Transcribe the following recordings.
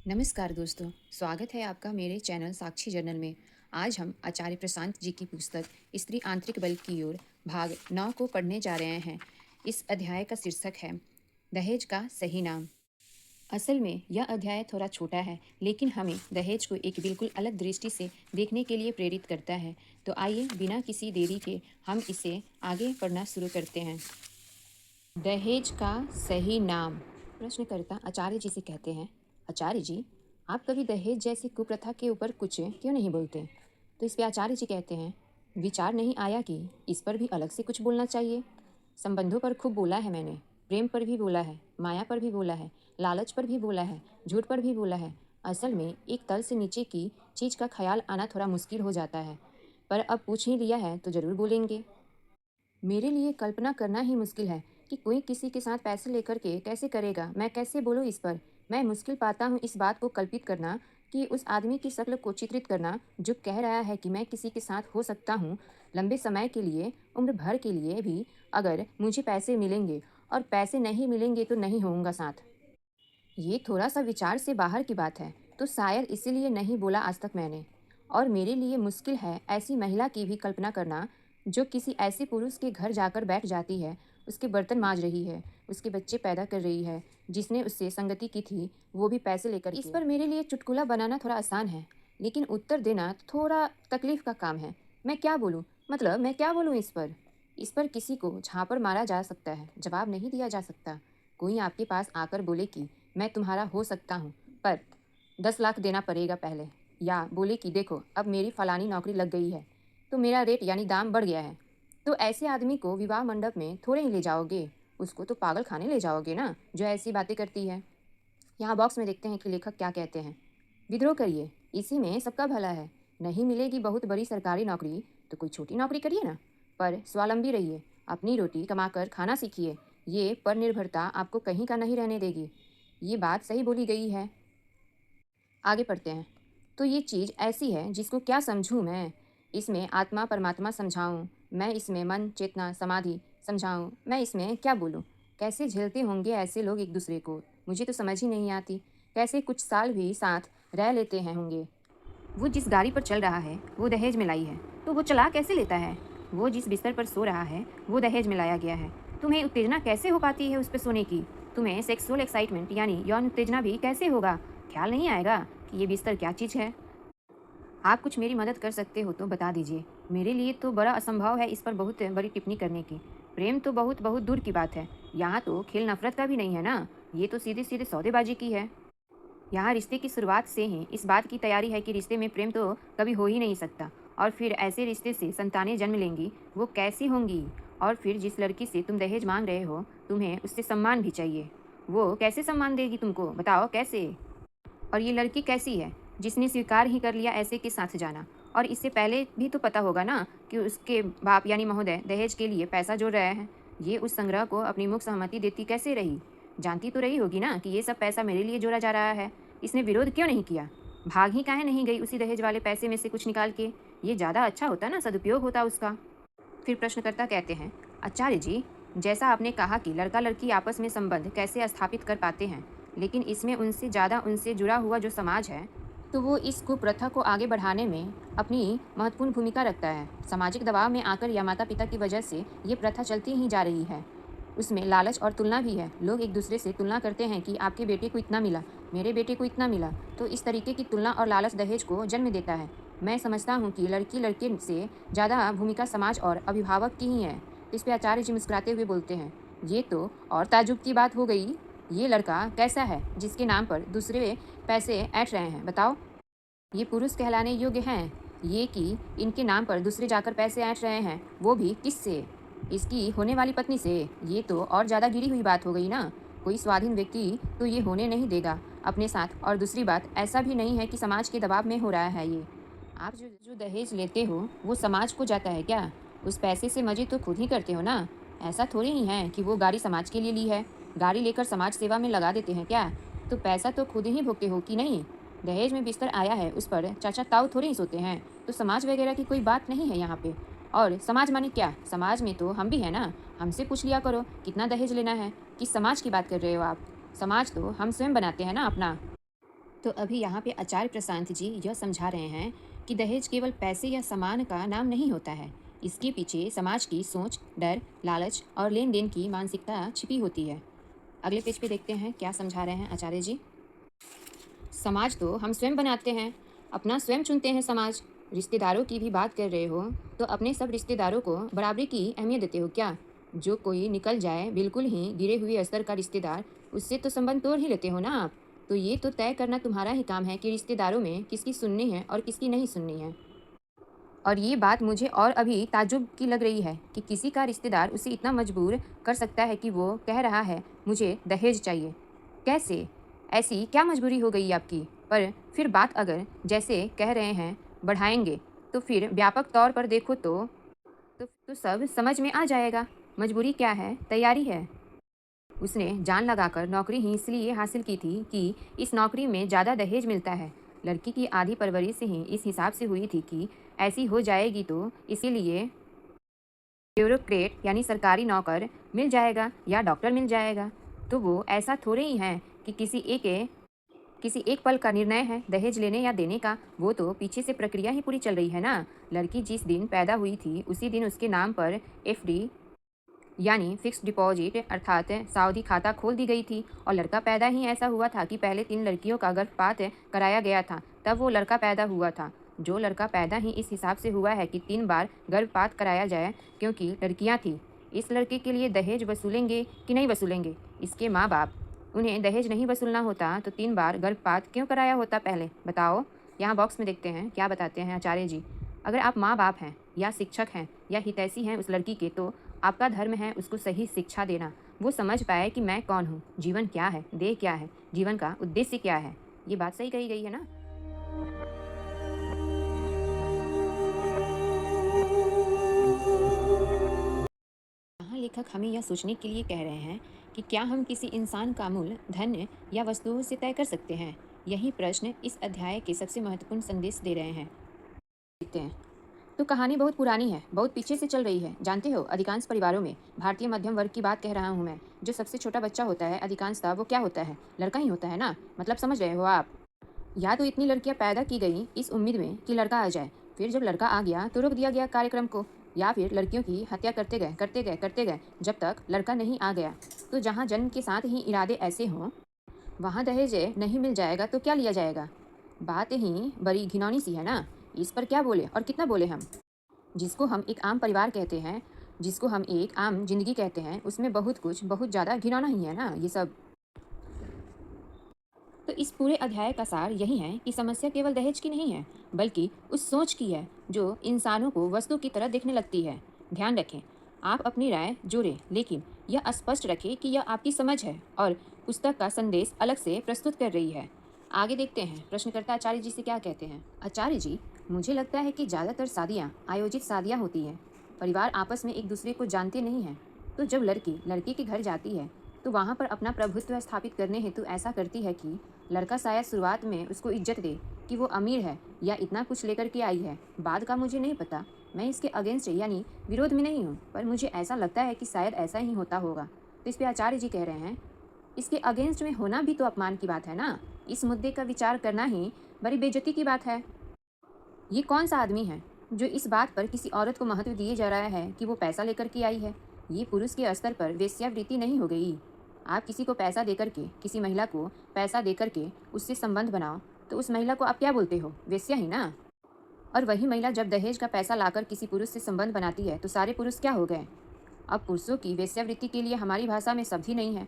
नमस्कार दोस्तों, स्वागत है आपका मेरे चैनल साक्षी जर्नल में। आज हम आचार्य प्रशांत जी की पुस्तक स्त्री आंतरिक बल की ओर भाग 9 को पढ़ने जा रहे हैं। इस अध्याय का शीर्षक है दहेज का सही नाम। असल में यह अध्याय थोड़ा छोटा है, लेकिन हमें दहेज को एक बिल्कुल अलग दृष्टि से देखने के लिए प्रेरित करता है। तो आइए बिना किसी देरी के हम इसे आगे पढ़ना शुरू करते हैं। दहेज का सही नाम। प्रश्नकर्ता आचार्य जी से कहते हैं, आचार्य जी, आप कभी दहेज जैसी कुप्रथा के ऊपर कुछ क्यों नहीं बोलते? तो इस पे आचार्य जी कहते हैं, विचार नहीं आया कि इस पर भी अलग से कुछ बोलना चाहिए। संबंधों पर खूब बोला है मैंने, प्रेम पर भी बोला है, माया पर भी बोला है, लालच पर भी बोला है, झूठ पर भी बोला है। असल में एक तल से नीचे की चीज़ का ख्याल आना थोड़ा मुश्किल हो जाता है, पर अब पूछ ही लिया है तो ज़रूर बोलेंगे। मेरे लिए कल्पना करना ही मुश्किल है कि कोई किसी के साथ पैसे लेकर के कैसे करेगा। मैं कैसे बोलूँ इस पर? मैं मुश्किल पाता हूँ इस बात को कल्पित करना, कि उस आदमी की शक्ल को चित्रित करना जो कह रहा है कि मैं किसी के साथ हो सकता हूँ लंबे समय के लिए, उम्र भर के लिए भी, अगर मुझे पैसे मिलेंगे, और पैसे नहीं मिलेंगे तो नहीं होऊंगा साथ। ये थोड़ा सा विचार से बाहर की बात है, तो शायद इसीलिए नहीं बोला आज तक मैंने। और मेरे लिए मुश्किल है ऐसी महिला की भी कल्पना करना जो किसी ऐसे पुरुष के घर जाकर बैठ जाती है, उसके बर्तन मांज रही है, उसके बच्चे पैदा कर रही है, जिसने उससे संगति की थी, वो भी पैसे लेकर। इस पर मेरे लिए चुटकुला बनाना थोड़ा आसान है, लेकिन उत्तर देना थोड़ा तकलीफ का काम है। मैं क्या बोलूँ, मतलब मैं क्या बोलूँ इस पर? इस पर किसी को झापड़ मारा जा सकता है, जवाब नहीं दिया जा सकता। कोई आपके पास आकर बोले कि मैं तुम्हारा हो सकता हूँ, पर 10 लाख देना पड़ेगा पहले, या बोले कि देखो अब मेरी फलानी नौकरी लग गई है तो मेरा रेट यानी दाम बढ़ गया है, तो ऐसे आदमी को विवाह मंडप में थोड़े ही ले जाओगे, उसको तो पागल खाने ले जाओगे ना, जो ऐसी बातें करती है। यहाँ बॉक्स में देखते हैं कि लेखक क्या कहते हैं। विद्रोह करिए, इसी में सबका भला है। नहीं मिलेगी बहुत बड़ी सरकारी नौकरी तो कोई छोटी नौकरी करिए ना, पर स्वावलंबी रहिए, अपनी रोटी कमाकर खाना सीखिए। ये पर निर्भरता आपको कहीं का नहीं रहने देगी। ये बात सही बोली गई है। आगे पढ़ते हैं। तो ये चीज़ ऐसी है जिसको क्या समझूं मैं? इसमें आत्मा परमात्मा समझाऊं, मैं इसमें मन चेतना समाधि समझाऊं, मैं इसमें क्या बोलूं? कैसे झेलते होंगे ऐसे लोग एक दूसरे को, मुझे तो समझ ही नहीं आती। कैसे कुछ साल भी साथ रह लेते हैं होंगे। वो जिस गाड़ी पर चल रहा है वो दहेज में लाई है, तो वो चला कैसे लेता है? वो जिस बिस्तर पर सो रहा है वो दहेज में लाया गया है। तुम्हें उत्तेजना कैसे हो पाती है उस पर सोने की? तुम्हें सेक्सुअल एक्साइटमेंट यानी यौन उत्तेजना भी कैसे होगा? ख्याल नहीं आएगा कि ये बिस्तर क्या चीज़ है? आप कुछ मेरी मदद कर सकते हो तो बता दीजिए। मेरे लिए तो बड़ा असंभव है इस पर बहुत बड़ी टिप्पणी करने की। प्रेम तो बहुत बहुत दूर की बात है। यहाँ तो खेल नफरत का भी नहीं है ना, ये तो सीधे सीधे सौदेबाजी की है। यहाँ रिश्ते की शुरुआत से ही इस बात की तैयारी है कि रिश्ते में प्रेम तो कभी हो ही नहीं सकता, और फिर ऐसे रिश्ते से संतानें जन्म लेंगी, वो कैसी होंगी? और फिर जिस लड़की से तुम दहेज मांग रहे हो, तुम्हें उससे सम्मान भी चाहिए। वो कैसे सम्मान देगी तुमको, बताओ कैसे? और ये लड़की कैसी है जिसने स्वीकार ही कर लिया ऐसे के साथ जाना? और इससे पहले भी तो पता होगा ना कि उसके बाप यानी महोदय दहेज के लिए पैसा जोड़ रहे हैं। ये उस संग्रह को अपनी मुख सहमति देती कैसे रही? जानती तो रही होगी ना कि ये सब पैसा मेरे लिए जोड़ा जा रहा है। इसने विरोध क्यों नहीं किया? भाग ही काहे नहीं गई उसी दहेज वाले पैसे में से कुछ निकाल के? ये ज़्यादा अच्छा होता ना, सदुपयोग होता उसका। फिर प्रश्नकर्ता कहते हैं, आचार्य जी, जैसा आपने कहा कि लड़का लड़की आपस में संबंध कैसे स्थापित कर पाते हैं, लेकिन इसमें उनसे ज़्यादा उनसे जुड़ा हुआ जो समाज है, तो वो इस कुप्रथा को आगे बढ़ाने में अपनी महत्वपूर्ण भूमिका रखता है। सामाजिक दबाव में आकर या माता पिता की वजह से ये प्रथा चलती ही जा रही है। उसमें लालच और तुलना भी है। लोग एक दूसरे से तुलना करते हैं कि आपके बेटे को इतना मिला, मेरे बेटे को इतना मिला, तो इस तरीके की तुलना और लालच दहेज को जन्म देता है। मैं समझता हूँ कि लड़की लड़के से ज़्यादा भूमिका समाज और अभिभावक की ही है। इस पे आचार्य जी मुस्कुराते हुए बोलते हैं, ये तो और ताज्जुब की बात हो गई। ये लड़का कैसा है जिसके नाम पर दूसरे पैसे ऐंठ रहे हैं, बताओ? ये पुरुष कहलाने योग्य हैं? ये कि इनके नाम पर दूसरे जाकर पैसे ऐंठ रहे हैं, वो भी किससे? इसकी होने वाली पत्नी से। ये तो और ज़्यादा गिरी हुई बात हो गई ना। कोई स्वाधीन व्यक्ति तो ये होने नहीं देगा अपने साथ। और दूसरी बात, ऐसा भी नहीं है कि समाज के दबाव में हो रहा है ये। आप जो जो दहेज लेते हो वो समाज को जाता है क्या? उस पैसे से मजे तो खुद ही करते हो ना। ऐसा थोड़ी ही है कि वो गाड़ी समाज के लिए ली है, गाड़ी लेकर समाज सेवा में लगा देते हैं क्या? तो पैसा तो खुद ही भुगते हो कि नहीं? दहेज में बिस्तर आया है, उस पर चाचा ताऊ थोड़ी ही सोते हैं, तो समाज वगैरह की कोई बात नहीं है यहाँ पे। और समाज माने क्या? समाज में तो हम भी हैं ना। हमसे पूछ लिया करो कितना दहेज लेना है। किस समाज की बात कर रहे हो आप? समाज तो हम स्वयं बनाते हैं ना अपना। तो अभी यहाँ पे आचार्य प्रशांत जी यह समझा रहे हैं कि दहेज केवल पैसे या सामान का नाम नहीं होता है। इसके पीछे समाज की सोच, डर, लालच और लेन देन की मानसिकता छिपी होती है। अगले पेज पे देखते हैं क्या समझा रहे हैं आचार्य जी। समाज तो हम स्वयं बनाते हैं, अपना स्वयं चुनते हैं समाज। रिश्तेदारों की भी बात कर रहे हो तो अपने सब रिश्तेदारों को बराबरी की अहमियत देते हो क्या? जो कोई निकल जाए बिल्कुल ही गिरे हुए अस्तर का रिश्तेदार, उससे तो संबंध तोड़ ही लेते हो ना आप। तो ये तो तय करना तुम्हारा ही काम है कि रिश्तेदारों में किसकी सुननी है और किसकी नहीं सुननी है। और ये बात मुझे और अभी ताज्जुब की लग रही है कि किसी का रिश्तेदार उसे इतना मजबूर कर सकता है कि वो कह रहा है मुझे दहेज चाहिए। कैसे? ऐसी क्या मजबूरी हो गई आपकी? पर फिर बात अगर जैसे कह रहे हैं बढ़ाएंगे, तो फिर व्यापक तौर पर देखो तो सब समझ में आ जाएगा। मजबूरी क्या है? तैयारी है। उसने जान लगाकर नौकरी ही इसलिए हासिल की थी कि इस नौकरी में ज़्यादा दहेज मिलता है। लड़की की आधी परवरिश ही इस हिसाब से हुई थी कि ऐसी हो जाएगी तो इसीलिए ब्यूरोक्रेट यानी सरकारी नौकर मिल जाएगा या डॉक्टर मिल जाएगा। तो वो ऐसा थोड़े ही है कि किसी एक पल का निर्णय है दहेज लेने या देने का। वो तो पीछे से प्रक्रिया ही पूरी चल रही है ना। लड़की जिस दिन पैदा हुई थी उसी दिन उसके नाम पर एफडी यानी फिक्स्ड डिपॉजिट अर्थात सावधि खाता खोल दी गई थी। और लड़का पैदा ही ऐसा हुआ था कि पहले 3 लड़कियों का गर्भपात कराया गया था, तब वो लड़का पैदा हुआ था। जो लड़का पैदा ही इस हिसाब से हुआ है कि 3 बार गर्भपात कराया जाए, क्योंकि लड़कियां थी। इस लड़के के लिए दहेज वसूलेंगे कि नहीं वसूलेंगे? इसके माँ बाप, उन्हें दहेज नहीं वसूलना होता तो 3 बार गर्भपात क्यों कराया होता पहले? बताओ। यहाँ बॉक्स में देखते हैं क्या बताते हैं आचार्य जी। अगर आप माँ बाप हैं या शिक्षक हैं या हितैषी हैं उस लड़की के, तो आपका धर्म है उसको सही शिक्षा देना। वो समझ पाए कि मैं कौन हूँ, जीवन क्या है, देह क्या है, जीवन का उद्देश्य क्या है। ये बात सही कही गई है ना। यहाँ लेखक हमें यह सोचने के लिए कह रहे हैं कि क्या हम किसी इंसान का मूल्य धन या वस्तुओं से तय कर सकते हैं? यही प्रश्न इस अध्याय के सबसे महत्वपूर्ण संदेश दे रहे हैं। देखते हैं। तो कहानी बहुत पुरानी है, बहुत पीछे से चल रही है। जानते हो, अधिकांश परिवारों में, भारतीय मध्यम वर्ग की बात कह रहा हूँ मैं, जो सबसे छोटा बच्चा होता है अधिकांशतः वो क्या होता है? लड़का ही होता है ना। मतलब समझ रहे हो आप? या तो इतनी लड़कियां पैदा की गई इस उम्मीद में कि लड़का आ जाए, फिर जब लड़का आ गया तो रोक दिया गया कार्यक्रम को, या फिर लड़कियों की हत्या करते गए जब तक लड़का नहीं आ गया। तो जहाँ जन्म के साथ ही इरादे ऐसे हों, वहाँ दहेज नहीं मिल जाएगा तो क्या लिया जाएगा? बात ही बड़ी घिनौनी सी है ना। इस पर क्या बोले और कितना बोले हम? जिसको हम एक आम परिवार कहते हैं, जिसको हम एक आम जिंदगी कहते हैं, उसमें बहुत कुछ बहुत ज़्यादा घिनौना ही है ना ये सब। तो इस पूरे अध्याय का सार यही है कि समस्या केवल दहेज की नहीं है, बल्कि उस सोच की है जो इंसानों को वस्तु की तरह देखने लगती है। ध्यान रखें, आप अपनी राय जोड़ें, लेकिन यह स्पष्ट रखें कि यह आपकी समझ है और पुस्तक का संदेश अलग से प्रस्तुत कर रही है। आगे देखते हैं प्रश्नकर्ता आचार्य जी से क्या कहते हैं। आचार्य जी, मुझे लगता है कि ज़्यादातर शादियाँ आयोजित शादियाँ होती हैं। परिवार आपस में एक दूसरे को जानते नहीं हैं। तो जब लड़की लड़के के घर जाती है तो वहाँ पर अपना प्रभुत्व स्थापित करने हेतु ऐसा करती है कि लड़का शायद शुरुआत में उसको इज्जत दे कि वो अमीर है या इतना कुछ लेकर के आई है। बाद का मुझे नहीं पता, मैं इसके अगेंस्ट यानी विरोध में नहीं हूँ, पर मुझे ऐसा लगता है कि शायद ऐसा ही होता होगा। तो इस पर आचार्य जी कह रहे हैं, इसके अगेंस्ट में होना भी तो अपमान की बात है ना। इस मुद्दे का विचार करना ही बड़ी बेइज्जती की बात है। ये कौन सा आदमी है जो इस बात पर किसी औरत को महत्व दिए जा रहा है कि वो पैसा लेकर के आई है? ये पुरुष के स्तर पर वेश्यावृत्ति नहीं हो गई? आप किसी को पैसा देकर के, किसी महिला को पैसा देकर के उससे संबंध बनाओ, तो उस महिला को आप क्या बोलते हो? वेश्या ही ना। और वही महिला जब दहेज का पैसा लाकर किसी पुरुष से संबंध बनाती है तो सारे पुरुष क्या हो गए? अब पुरुषों की वेश्यावृत्ति के लिए हमारी भाषा में शब्द ही नहीं है।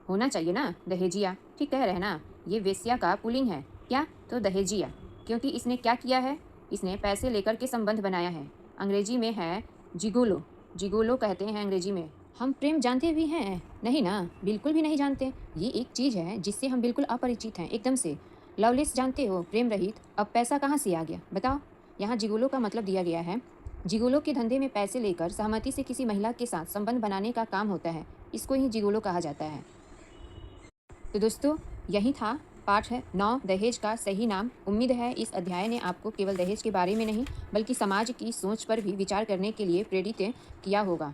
होना चाहिए ना दहेजिया। ठीक कह रहे हैं ना, ये वेश्या का पुलिंग है क्या? तो दहेजिया, क्योंकि इसने क्या किया है? इसने पैसे लेकर के संबंध बनाया है। अंग्रेजी में है जिगोलो, जिगोलो कहते हैं अंग्रेजी में। हम प्रेम जानते भी हैं? नहीं ना, बिल्कुल भी नहीं जानते। ये एक चीज़ है जिससे हम बिल्कुल अपरिचित हैं एकदम से। लवलेस जानते हो, प्रेम रहित। अब पैसा कहाँ से आ गया बताओ? यहाँ जिगोलो का मतलब दिया गया है, जिगोलो के धंधे में पैसे लेकर सहमति से किसी महिला के साथ संबंध बनाने का काम होता है, इसको ही जिगोलो कहा जाता है। तो दोस्तों, यही था पाठ है 9 दहेज का सही नाम। उम्मीद है इस अध्याय ने आपको केवल दहेज के बारे में नहीं बल्कि समाज की सोच पर भी विचार करने के लिए प्रेरित किया होगा।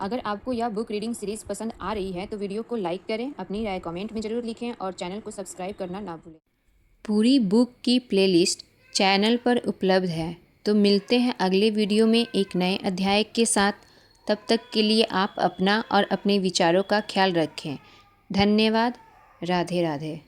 अगर आपको यह बुक रीडिंग सीरीज पसंद आ रही है तो वीडियो को लाइक करें, अपनी राय कमेंट में ज़रूर लिखें और चैनल को सब्सक्राइब करना ना भूलें। पूरी बुक की प्लेलिस्ट चैनल पर उपलब्ध है। तो मिलते हैं अगले वीडियो में एक नए अध्याय के साथ। तब तक के लिए आप अपना और अपने विचारों का ख्याल रखें। धन्यवाद। राधे राधे।